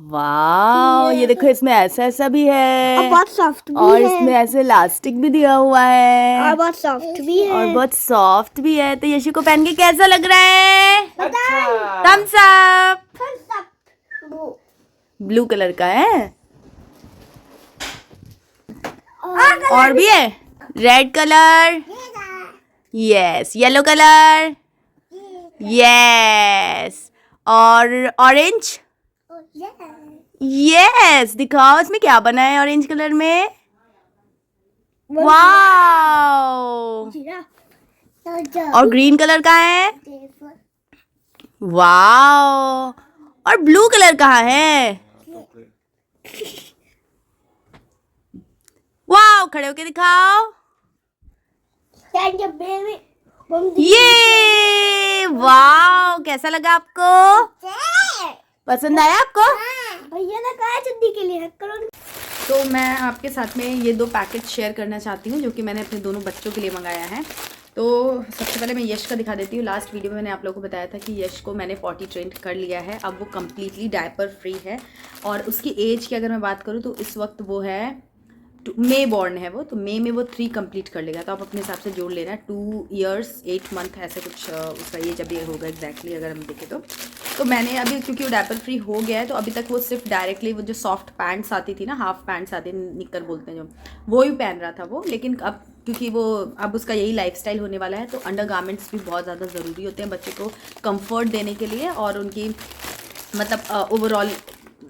वाह, ये देखो इसमें ऐसा ऐसा भी है और बहुत सॉफ्ट भी और है इसमें ऐसे इलास्टिक भी दिया हुआ है और बहुत सॉफ्ट भी है और बहुत सॉफ्ट भी है। तो यशी को पहन के कैसा लग रहा है? अच्छा। Thums up. ब्लू कलर का है और भी है red colour, yes, yellow colour, yes, और ऑरेंज, यस। दिखाओ इसमें क्या बना है ऑरेंज कलर में। वाओ, और ग्रीन कलर का है। वाओ, और ब्लू कलर कहाँ है? वाओ, खड़े होके दिखाओ। ये वाओ, कैसा लगा आपको? पसंद आया आपको? भैया ने कहा चड्डी के लिए तो मैं आपके साथ में ये 2 पैकेट शेयर करना चाहती हूँ जो कि मैंने अपने दोनों बच्चों के लिए मंगाया है। तो सबसे पहले मैं यश का दिखा देती हूँ। लास्ट वीडियो में मैंने आप लोगों को बताया था कि यश को मैंने पॉटी ट्रेंड कर लिया है, अब वो कम्प्लीटली डायपर फ्री है। और उसकी एज की अगर मैं बात करूँ तो इस वक्त वो है मई बॉर्न है वो, तो मई में वो 3 कंप्लीट कर लेगा। तो आप अपने हिसाब से जोड़ लेना, 2 years 8 month ऐसे कुछ उसका ये जब ये होगा एग्जैक्टली अगर हम देखें तो मैंने अभी क्योंकि वो डायपर फ्री हो गया है तो अभी तक वो सिर्फ डायरेक्टली वो जो सॉफ्ट पैंट्स आती थी ना, हाफ पैंट्स आती निक्कर बोलते हैं जो, वो ही पहन रहा था वो। लेकिन अब क्योंकि वो अब उसका यही लाइफस्टाइल होने वाला है तो अंडर गारमेंट्स भी बहुत ज़्यादा ज़रूरी होते हैं बच्चे को कंफर्ट देने के लिए और उनकी मतलब ओवरऑल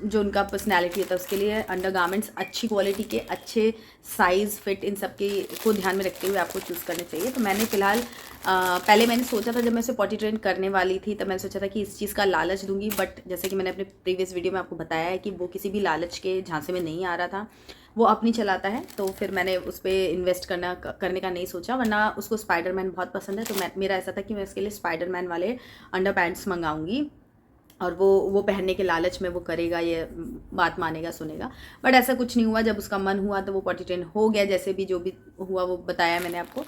जो उनका पर्सनैलिटी होता है उसके लिए अंडर गारमेंट्स अच्छी क्वालिटी के, अच्छे साइज़ फिट इन सब के को ध्यान में रखते हुए आपको चूज़ करने चाहिए। तो मैंने फ़िलहाल पहले मैंने सोचा था जब मैं इसे पॉटी ट्रेन करने वाली थी तब मैंने सोचा था कि इस चीज़ का लालच दूंगी, बट जैसे कि मैंने अपने प्रीवियस वीडियो में आपको बताया है कि वो किसी भी लालच के झांसे में नहीं आ रहा था, वो अपनी चलाता है। तो फिर मैंने उस पर इन्वेस्ट करने का नहीं सोचा, वरना उसको स्पाइडरमैन बहुत पसंद है। तो मेरा ऐसा था कि मैं उसके लिए स्पाइडरमैन वाले अंडर पैंट्स मंगाऊंगी और वो पहनने के लालच में वो करेगा, ये बात मानेगा सुनेगा। बट ऐसा कुछ नहीं हुआ, जब उसका मन हुआ तो वो पॉटी ट्रेन हो गया, जैसे भी जो भी हुआ वो बताया मैंने आपको।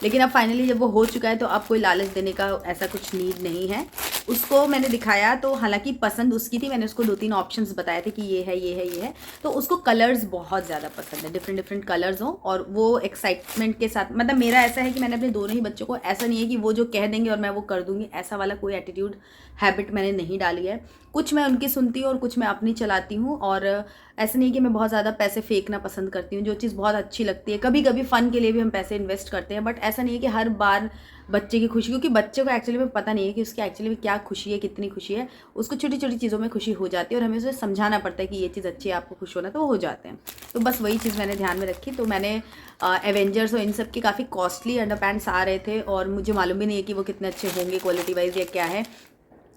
लेकिन अब फाइनली जब वो हो चुका है तो अब कोई लालच देने का ऐसा कुछ नीड नहीं है। उसको मैंने दिखाया तो हालांकि पसंद उसकी थी, मैंने उसको 2-3 ऑप्शंस बताए थे कि ये है ये है ये है, तो उसको कलर्स बहुत ज़्यादा पसंद है, डिफरेंट कलर्स हों और वो एक्साइटमेंट के साथ। मतलब मेरा ऐसा है कि मैंने अपने दोनों ही बच्चों को, ऐसा नहीं है कि वो जो कह देंगे और मैं वो कर दूंगी, ऐसा वाला कोई एटीट्यूड हैबिट मैंने नहीं डाली है। कुछ मैं उनकी सुनती हूँ और कुछ मैं अपनी चलाती हूँ। और ऐसा नहीं कि मैं बहुत ज़्यादा पैसे फेंकना पसंद करती हूँ, जो चीज़ बहुत अच्छी लगती है कभी कभी फ़न के लिए भी हम पैसे इन्वेस्ट करते हैं, बट ऐसा नहीं है कि हर बार बच्चे की खुशी, क्योंकि बच्चे को एक्चुअली में पता नहीं है कि उसकी एक्चुअली में क्या खुशी है, कितनी खुशी है। उसको छोटी छोटी चीज़ों में खुशी हो जाती है और हमें उसे समझाना पड़ता है कि ये चीज़ अच्छी है, आपको खुश होना, तो वो हो जाते हैं। तो बस वही चीज़ मैंने ध्यान में रखी। तो मैंने एवेंजर्स और इन सब के काफ़ी कॉस्टली अंडर पैंट्स आ रहे थे और मुझे मालूम भी नहीं है कि वो कितने अच्छे होंगे क्वालिटी वाइज या क्या है,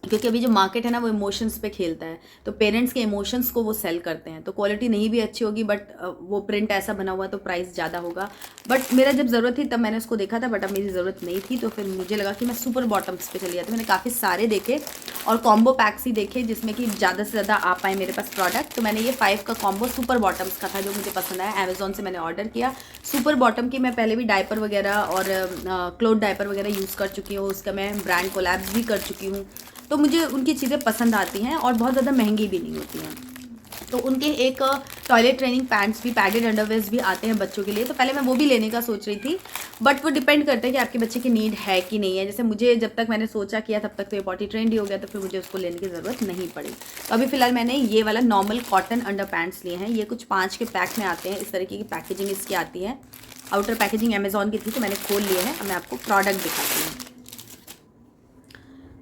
क्योंकि अभी जो मार्केट है ना वो इमोशंस पे खेलता है, तो पेरेंट्स के इमोशंस को वो सेल करते हैं। तो क्वालिटी नहीं भी अच्छी होगी बट वो प्रिंट ऐसा बना हुआ तो प्राइस ज़्यादा होगा। बट मेरा जब ज़रूरत थी तब मैंने उसको देखा था, बट अब मेरी ज़रूरत नहीं थी, तो फिर मुझे लगा कि मैं सुपर बॉटम्स पे चली जाती। मैंने काफ़ी सारे देखे और कॉम्बो पैक्स ही देखे जिसमें कि ज़्यादा से ज़्यादा आ पाए मेरे पास प्रोडक्ट। तो मैंने ये 5 का कॉम्बो सुपर बॉटम्स का था जो मुझे पसंद आया, अमेजोन से मैंने ऑर्डर किया। सुपर बॉटम की मैं पहले भी डायपर वगैरह और क्लोथ डायपर वगैरह यूज़ कर चुकी हूँ, उसका मैं ब्रांड कोलैब्स भी कर चुकी हूँ, तो मुझे उनकी चीज़ें पसंद आती हैं और बहुत ज़्यादा महंगी भी नहीं होती हैं। तो उनके एक टॉयलेट ट्रेनिंग पैंट्स भी, पैडेड अंडरवेयर्स भी आते हैं बच्चों के लिए, तो पहले मैं वो भी लेने का सोच रही थी, बट वो डिपेंड करता है कि आपके बच्चे की नीड है कि नहीं है। जैसे मुझे जब तक मैंने सोचा किया तब तक तो ये पॉटी ट्रेंड ही हो गया, तो फिर मुझे उसको लेने की ज़रूरत नहीं पड़ी। तो अभी फ़िलहाल मैंने ये वाला नॉर्मल कॉटन अंडर पैंट्स लिए हैं। ये कुछ 5 के पैक में आते हैं, इस तरीके की पैकेजिंग इसकी आती है। आउटर पैकेजिंग अमेजोन की थी तो मैंने खोल लिए हैं। अब मैं आपको प्रोडक्ट दिखाती हूँ।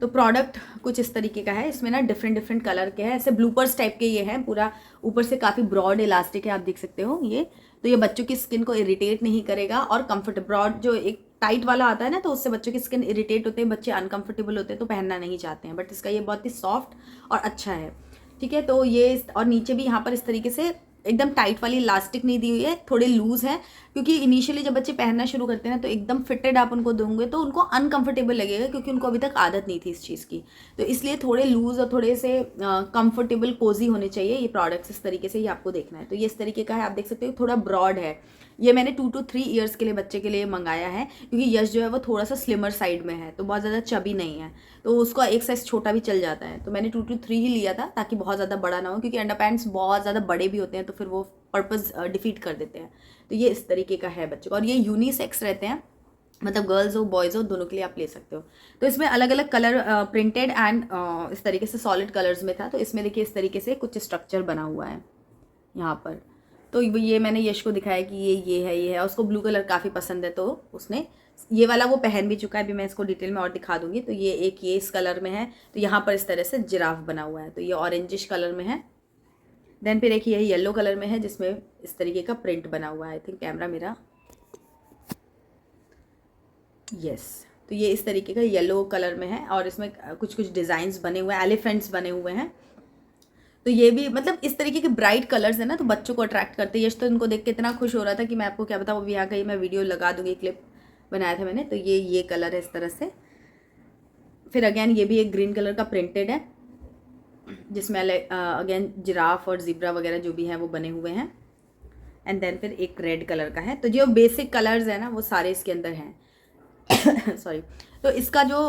तो प्रोडक्ट कुछ इस तरीके का है, इसमें ना डिफरेंट कलर के हैं, ऐसे ब्लूपर्स टाइप के ये हैं, पूरा ऊपर से काफ़ी ब्रॉड इलास्टिक है, आप देख सकते हो ये। तो ये बच्चों की स्किन को इरिटेट नहीं करेगा और कंफर्टेबल, ब्रॉड जो एक टाइट वाला आता है ना तो उससे बच्चों की स्किन इरिटेट होते हैं, बच्चे अनकंफर्टेबल होते हैं तो पहनना नहीं चाहते हैं, बट इसका ये बहुत ही सॉफ्ट और अच्छा है। ठीक है, तो ये और नीचे भी यहाँ पर इस तरीके से एकदम टाइट वाली इलास्टिक नहीं दी हुई है, थोड़े लूज़ है, क्योंकि इनिशियली जब बच्चे पहनना शुरू करते हैं ना तो एकदम फिटेड आप उनको दोगे तो उनको अनकंफर्टेबल लगेगा, क्योंकि उनको अभी तक आदत नहीं थी इस चीज़ की। तो इसलिए थोड़े लूज़ और थोड़े से कंफर्टेबल कोजी होने चाहिए ये प्रोडक्ट्स। इस तरीके से ही आपको देखना है। तो ये इस तरीके का है, आप देख सकते हो थोड़ा ब्रॉड है, ये मैंने 2 to 3 ईयर्स के लिए बच्चे के लिए मंगाया है, क्योंकि यश जो है वो थोड़ा सा स्लिमर साइड में है, तो बहुत ज़्यादा चबी नहीं है, तो उसका एक साइज़ छोटा भी चल जाता है। तो मैंने 2 to 3 ही लिया था, ताकि बहुत ज़्यादा बड़ा ना हो, क्योंकि अंडर पैंट्स बहुत ज़्यादा बड़े भी होते हैं तो फिर वो पर्पज़ डिफीट कर देते हैं। तो ये इस तरीके का है बच्चों का, और ये यूनिसेक्स रहते हैं, मतलब गर्ल्स हो बॉयज़ हो दोनों के लिए आप ले सकते हो। तो इसमें अलग अलग कलर प्रिंटेड एंड इस तरीके से सॉलिड कलर्स में था। तो इसमें देखिए इस तरीके से कुछ स्ट्रक्चर बना हुआ है यहाँ पर। तो ये मैंने यश को दिखाया कि ये है, उसको ब्लू कलर काफ़ी पसंद है, तो उसने ये वाला वो पहन भी चुका है। अभी मैं इसको डिटेल में और दिखा दूंगी। तो ये इस कलर में है, तो यहाँ पर इस तरह से जिराफ बना हुआ है, तो ये ऑरेंजिश कलर में है। देन फिर एक ये येलो कलर में है जिसमें इस तरीके का प्रिंट बना हुआ है। आई थिंक कैमरा मेरा तो ये इस तरीके का येलो कलर में है, और इसमें कुछ कुछ डिज़ाइंस बने हुए हैं, एलिफेंट्स बने हुए हैं। तो ये भी मतलब इस तरीके के ब्राइट कलर्स है ना, तो बच्चों को अट्रैक्ट करते हैं। यश तो इनको देख के इतना खुश हो रहा था कि मैं आपको क्या बताऊँ, अभी यहाँ कहीं मैं वीडियो लगा दूँगी, क्लिप बनाया था मैंने। तो ये कलर है इस तरह से। फिर अगेन ये भी एक ग्रीन कलर का प्रिंटेड है, जिसमें अगेन जिराफ और ज़ीब्रा वगैरह जो भी है वो बने हुए हैं। एंड देन फिर एक रेड कलर का है। तो जो बेसिक कलर्स है ना वो सारे इसके अंदर हैं। सॉरी। तो इसका जो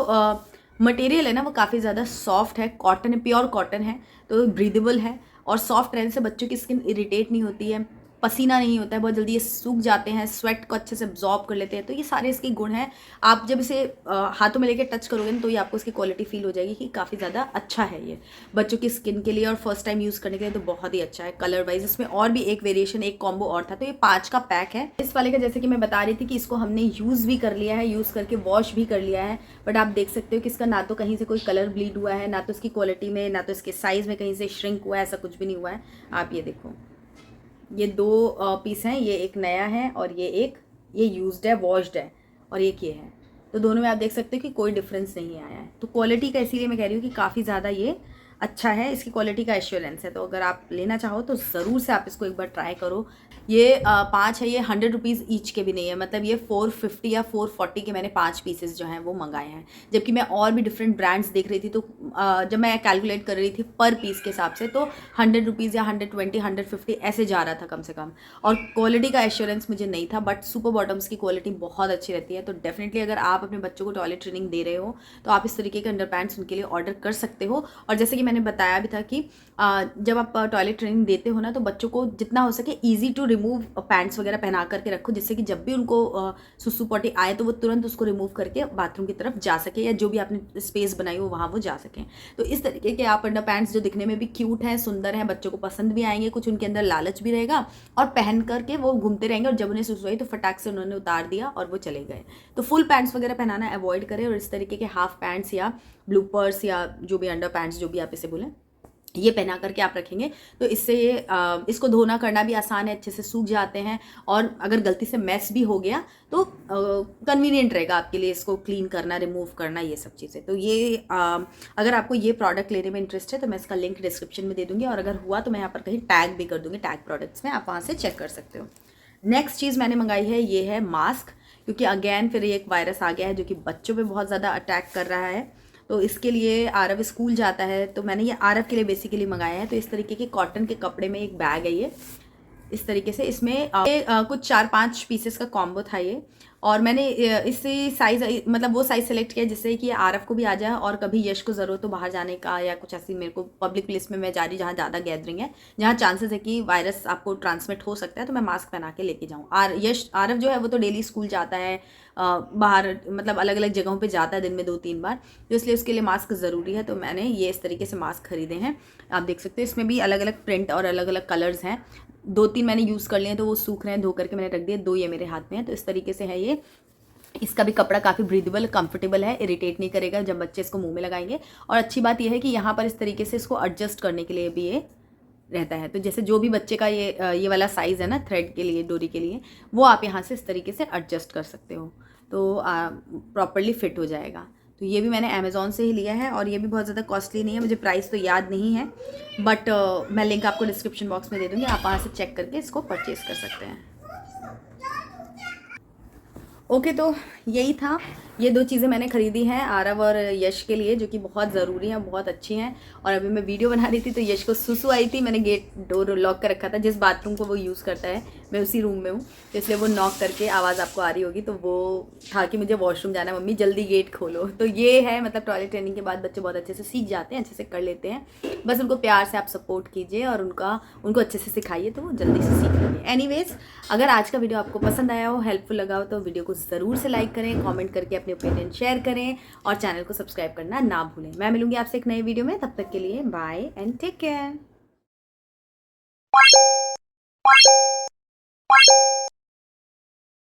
मटेरियल है ना वो काफ़ी ज़्यादा सॉफ्ट है, कॉटन है, प्योर कॉटन है, तो ब्रीदेबल है, और सॉफ्ट रहने से बच्चों की स्किन इरिटेट नहीं होती है, पसीना नहीं होता है बहुत जल्दी, ये सूख जाते हैं, स्वेट को अच्छे से एब्जॉर्ब कर लेते हैं। तो ये सारे इसके गुण हैं। आप जब इसे हाथों में लेके टच करोगे ना, तो ये आपको इसकी क्वालिटी फील हो जाएगी कि काफ़ी ज़्यादा अच्छा है ये बच्चों की स्किन के लिए, और फर्स्ट टाइम यूज़ करने के लिए तो बहुत ही अच्छा है। कलर वाइज इसमें और भी एक वेरिएशन, एक कॉम्बो और था। तो ये 5 का पैक है। इस वाले का जैसे कि मैं बता रही थी कि इसको हमने यूज़ भी कर लिया है, यूज़ करके वॉश भी कर लिया है, बट आप देख सकते हो कि इसका ना तो कहीं से कोई कलर ब्लीड हुआ है, ना तो इसकी क्वालिटी में, ना तो इसके साइज़ में कहीं से श्रिंक हुआ है, ऐसा कुछ भी नहीं हुआ है। आप ये देखो, ये 2 पीस हैं, ये एक नया है और ये यूज्ड है, वॉश्ड है, और ये है। तो दोनों में आप देख सकते हो कि कोई डिफरेंस नहीं आया है। तो क्वालिटी का इसीलिए मैं कह रही हूँ कि काफ़ी ज़्यादा ये अच्छा है, इसकी क्वालिटी का एश्योरेंस है। तो अगर आप लेना चाहो तो ज़रूर से आप इसको एक बार ट्राई करो। ये 5 है, ये 100 रुपीज़ ईच के भी नहीं है, मतलब ये 450 या 440 के मैंने 5 पीसेस जो हैं वो मंगाए हैं। जबकि मैं और भी डिफरेंट ब्रांड्स देख रही थी, तो जब मैं कैलकुलेट कर रही थी पर पीस के हिसाब से, तो 100 रुपीज़ या 120, 150 ऐसे जा रहा था कम से कम, और क्वालिटी का एश्योरेंस मुझे नहीं था। बट सुपर बॉटम्स की क्वालिटी बहुत अच्छी रहती है। तो डेफिनेटली अगर आप अपने बच्चों को टॉयलेट ट्रेनिंग दे रहे हो तो आप इस तरीके के अंडर पैंट्स उनके लिए ऑर्डर कर सकते हो। और जैसे कि मैंने बताया भी था कि जब आप टॉयलेट ट्रेनिंग देते हो ना, तो बच्चों को जितना हो सके ईजी टू रिमूव पैंट्स वगैरह पहना करके रखो, जिससे कि जब भी उनको सुसु पॉटी आए तो वो तुरंत उसको रिमूव करके बाथरूम की तरफ जा सके, या जो भी आपने स्पेस बनाई हो वहाँ वो जा सकें। तो इस तरीके के आप अंडर पैंट्स जो दिखने में भी क्यूट हैं, सुंदर हैं, बच्चों को पसंद भी आएंगे, कुछ उनके अंदर लालच भी रहेगा, और पहन करके वो घूमते रहेंगे, और जब उन्हें सुसु आई तो फटाक से उन्होंने उतार दिया और वो चले गए। तो फुल पैंट्स वगैरह पहनाना अवॉइड करें, और इस तरीके के हाफ पैंट्स या ब्लूपर्स या जो भी अंडर पैंट्स जो भी आप इसे बोलें, ये पहना करके आप रखेंगे तो इससे ये इसको धोना करना भी आसान है, अच्छे से सूख जाते हैं, और अगर गलती से मैस भी हो गया तो कन्वीनियंट रहेगा आपके लिए इसको क्लीन करना, रिमूव करना, ये सब चीज़ें। तो ये अगर आपको ये प्रोडक्ट लेने में इंटरेस्ट है तो मैं इसका लिंक डिस्क्रिप्शन में दे दूँगी, और अगर हुआ तो मैं यहाँ पर कहीं टैग भी कर दूँगी, टैग प्रोडक्ट्स में, आप वहाँ से चेक कर सकते हो। नेक्स्ट चीज़ मैंने मंगाई है, ये है मास्क, क्योंकि अगेन फिर एक वायरस आ गया है जो कि बच्चों पे बहुत ज़्यादा अटैक कर रहा है। तो इसके लिए आरव स्कूल जाता है, तो मैंने ये आरव के लिए बेसिकली मंगाया है। तो इस तरीके के कॉटन के कपड़े में एक बैग है ये, इस तरीके से। इसमें कुछ 4-5 पीसेस का कॉम्बो था ये, और मैंने इसी साइज़, मतलब वो साइज़ सेलेक्ट किया जिससे कि आरव को भी आ जाए, और कभी यश को ज़रूरत हो बाहर जाने का, या कुछ ऐसी मेरे को पब्लिक प्लेस में मैं जा रही जहाँ ज़्यादा गैदरिंग है, जहाँ चांसेस है कि वायरस आपको ट्रांसमिट हो सकता है, तो मैं मास्क पहना के लेके जाऊँ। आरव जो है वो तो डेली स्कूल जाता है, बाहर मतलब अलग अलग जगहों पे जाता है दिन में 2-3 बार, तो इसलिए उसके लिए मास्क ज़रूरी है। तो मैंने ये इस तरीके से मास्क खरीदे हैं, आप देख सकते हो। इसमें भी अलग अलग प्रिंट और अलग अलग कलर्स हैं। 2-3 मैंने यूज़ कर लिए हैं, तो वो सूख रहे हैं, धो करके मैंने रख दिए। 2 ये मेरे हाथ में है। तो इस तरीके से है ये। इसका भी कपड़ा काफ़ी ब्रीदेबल, कंफर्टेबल है, इरिटेट नहीं करेगा जब बच्चे इसको मुंह में लगाएंगे। और अच्छी बात यह है कि यहाँ पर इस तरीके से इसको एडजस्ट करने के लिए भी ये रहता है। तो जैसे जो भी बच्चे का ये वाला साइज़ है ना, थ्रेड के लिए, डोरी के लिए, वो आप यहाँ से इस तरीके से एडजस्ट कर सकते हो, तो प्रॉपरली फिट हो जाएगा। तो ये भी मैंने अमेज़ॉन से ही लिया है, और ये भी बहुत ज़्यादा कॉस्टली नहीं है, मुझे प्राइस तो याद नहीं है, बट मैं लिंक आपको डिस्क्रिप्शन बॉक्स में दे दूँगी, आप वहाँ से चेक करके इसको परचेज़ कर सकते हैं। ओके, तो यही था ये 2 चीज़ें मैंने खरीदी हैं आरव और यश के लिए, जो कि बहुत ज़रूरी हैं, बहुत अच्छी हैं। और अभी मैं वीडियो बना रही थी तो यश को सुसु आई थी, मैंने गेट डोर लॉक कर रखा था। जिस बाथरूम को वो यूज़ करता है मैं उसी रूम में हूँ, तो इसलिए वो नॉक करके आवाज़ आपको आ रही होगी। तो वो था कि मुझे वॉशरूम जाना है, मम्मी जल्दी गेट खोलो। तो ये है, मतलब टॉयलेट ट्रेनिंग के बाद बच्चे बहुत अच्छे से सीख जाते हैं, अच्छे से कर लेते हैं। बस उनको प्यार से आप सपोर्ट कीजिए और उनको अच्छे से सिखाइए तो वो जल्दी से सीख लेंगे। एनीवेज, अगर आज का वीडियो आपको पसंद आया हो, हेल्पफुल लगा हो, तो वीडियो को ज़रूर से लाइक करें, कमेंट करके अपने ओपिनियन शेयर करें और चैनल को सब्सक्राइब करना ना भूलें। मैं मिलूंगी आपसे एक नए वीडियो में, तब तक के लिए बाय एंड टेक केयर।